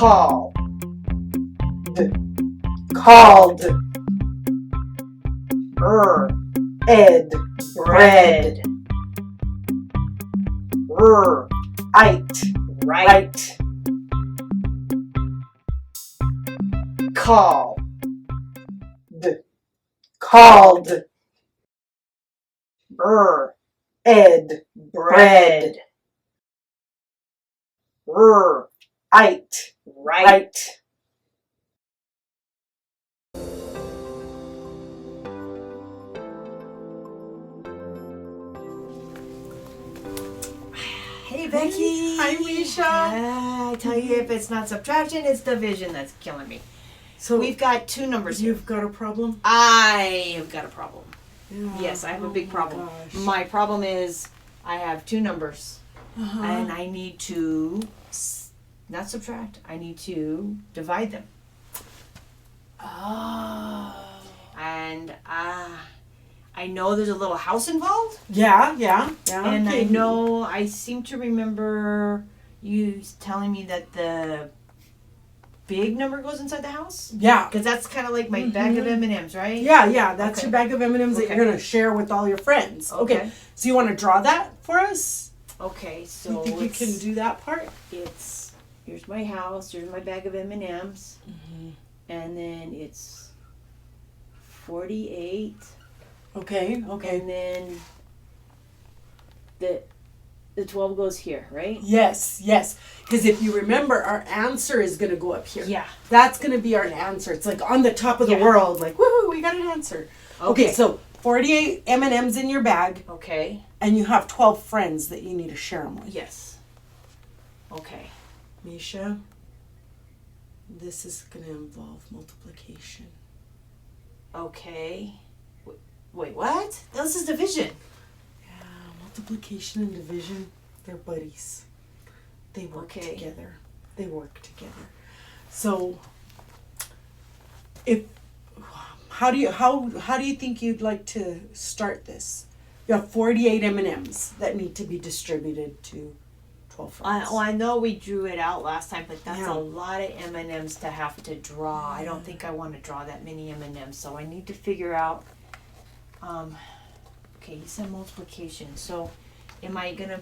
call, called, ed, bread, right, right, call, called, ed, bread, right, right. Hey Becky. Hi, Misha. I tell you, if it's not subtraction, it's division that's killing me. So We've got two numbers here. you've got a problem? I have got a problem. Yeah. Yes, I have a big problem. Gosh. My problem is I have two numbers Uh-huh. and I need to not subtract. I need to divide them. Oh. And I know there's a little house involved. Yeah. And okay. I seem to remember you telling me that the big number goes inside the house. Yeah. Because that's kind of like my bag of M&Ms, right? Yeah, that's Okay. your bag of M&Ms that Okay. you're going to share with all your friends. Okay. So you want to draw that for us? Okay, so You think you it's- can do that part? here's my house, here's my bag of M&Ms, Mm-hmm. and then it's 48, Okay. and then the 12 goes here, right? Yes. Because if you remember, our answer is going to go up here. Yeah. That's going to be our answer. It's like on the top of the Yeah. world. Like, woohoo, we got an answer. Okay, so 48 M&Ms in your bag, Okay. and you have 12 friends that you need to share them with. Yes. Okay. Misha, this is going to involve multiplication. Okay. Wait, what? This is division. Yeah, multiplication and division, they're buddies. They work together. So, how do you think you'd like to start this? You have 48 M&Ms that need to be distributed to 12 friends. I know we drew it out last time, but that's Yeah. a lot of M&Ms to have to draw. I don't think I want to draw that many M&Ms, so I need to figure out. Okay, you said multiplication. So, am I gonna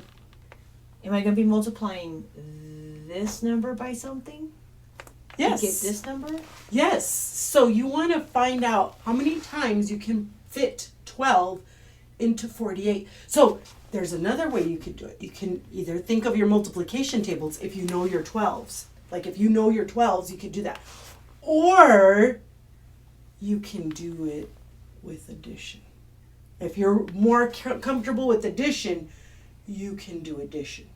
be multiplying this number by something Yes. to get this number? Yes. So you want to find out how many times you can fit 12 into 48. So there's another way you could do it. You can either think of your multiplication tables if you know your 12s. Like if you know your 12s, you could do that. Or you can do it with addition. If you're more comfortable with addition, you can do addition.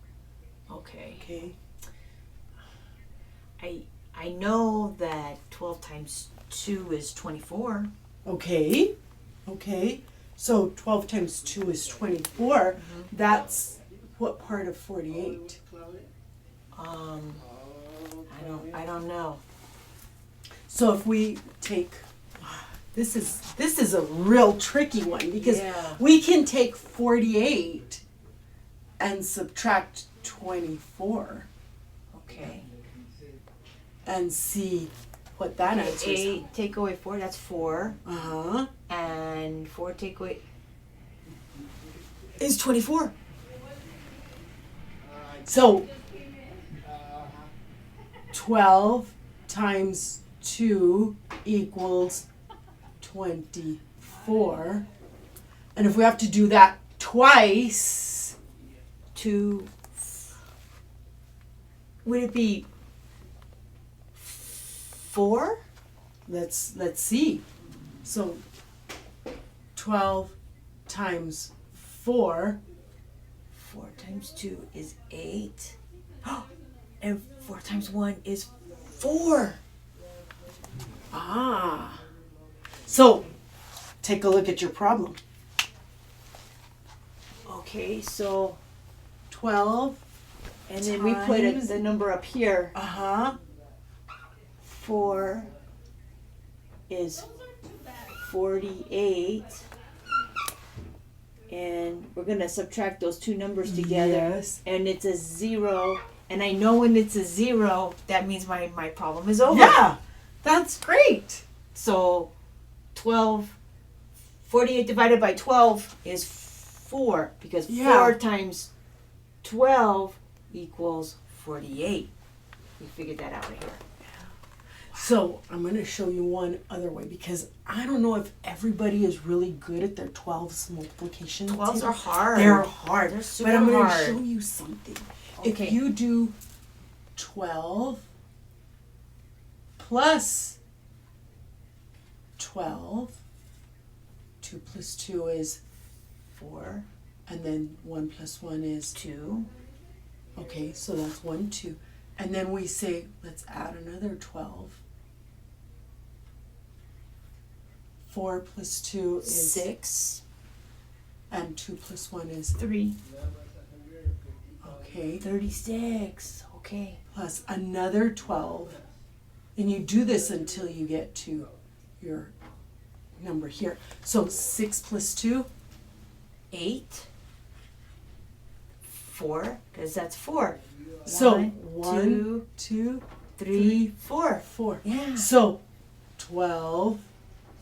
Okay. Okay? I know that 12 times 2 is 24. Okay. So 12 times 2 is 24. That's what part of 48? I don't know. So if we take this is a real tricky one because Yeah. we can take 48 and subtract 24 Okay. and see what that answer is. 8 take away 4, that's 4. Uh-huh. And 4 take away is 24. So 12 times 2 equals 24. And if we have to do that twice, 2. Would it be 4? let's see. So 12 times 4. 4 times 2 is 8. And 4 times 1 is 4. Ah. So take a look at your problem. Okay, so 12. and then we put times- the number up here. Uh-huh. 4 is 48. And we're going to subtract those two numbers together. Yes. And it's a 0 and I know when it's a 0, that means my problem is over. Yeah, that's great. So 48 divided by 12 is 4, because Yeah. 4 times 12 equals 48. We figured that out right here. So I'm going to show you one other way, because I don't know if everybody is really good at their 12's multiplication. 12s are table. hard. They're hard. They're super but I'm going to hard. show you something. Okay. If you do 12 plus 12, 2 plus 2 is 4, and then 1 plus 1 is 2. okay, so that's 1, 2. And then we say, let's add another 12. 4 plus 2 is 6. and 2 plus 1 is 3. okay, 36. Okay. plus another 12. And you do this until you get to your number here. So 6 plus 2, 8. 4, because that's 4. so 1, 1, 2, 3, 4. 4. Yeah. So 12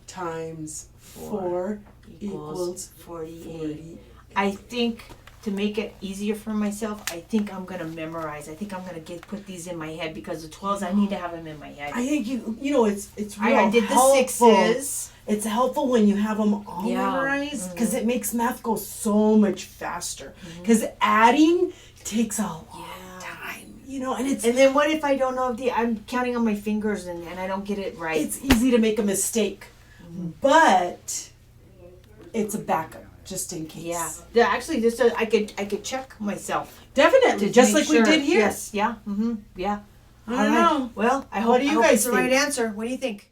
times 4 Equals equals 48. 40. I think to make it easier for myself, I think I'm gonna memorize. I think I'm gonna put these in my head, because the 12s, I need to have them in my head. I think you know it's real I did the helpful. 6s. It's helpful when you have them all Yeah. memorized, because it makes math go so much faster. Because adding takes a long time, you know, and And then what if I don't know I'm counting on my fingers and I don't get it right? it's easy to make a mistake, but it's a backup just in case. Yeah. Actually, just I could check myself. Definitely, To just make like we sure. did here. Yes. Yeah. Mm-hmm. Yeah. I don't know. Well, I hope, What do you I hope guys it's the right think? answer. What do you think?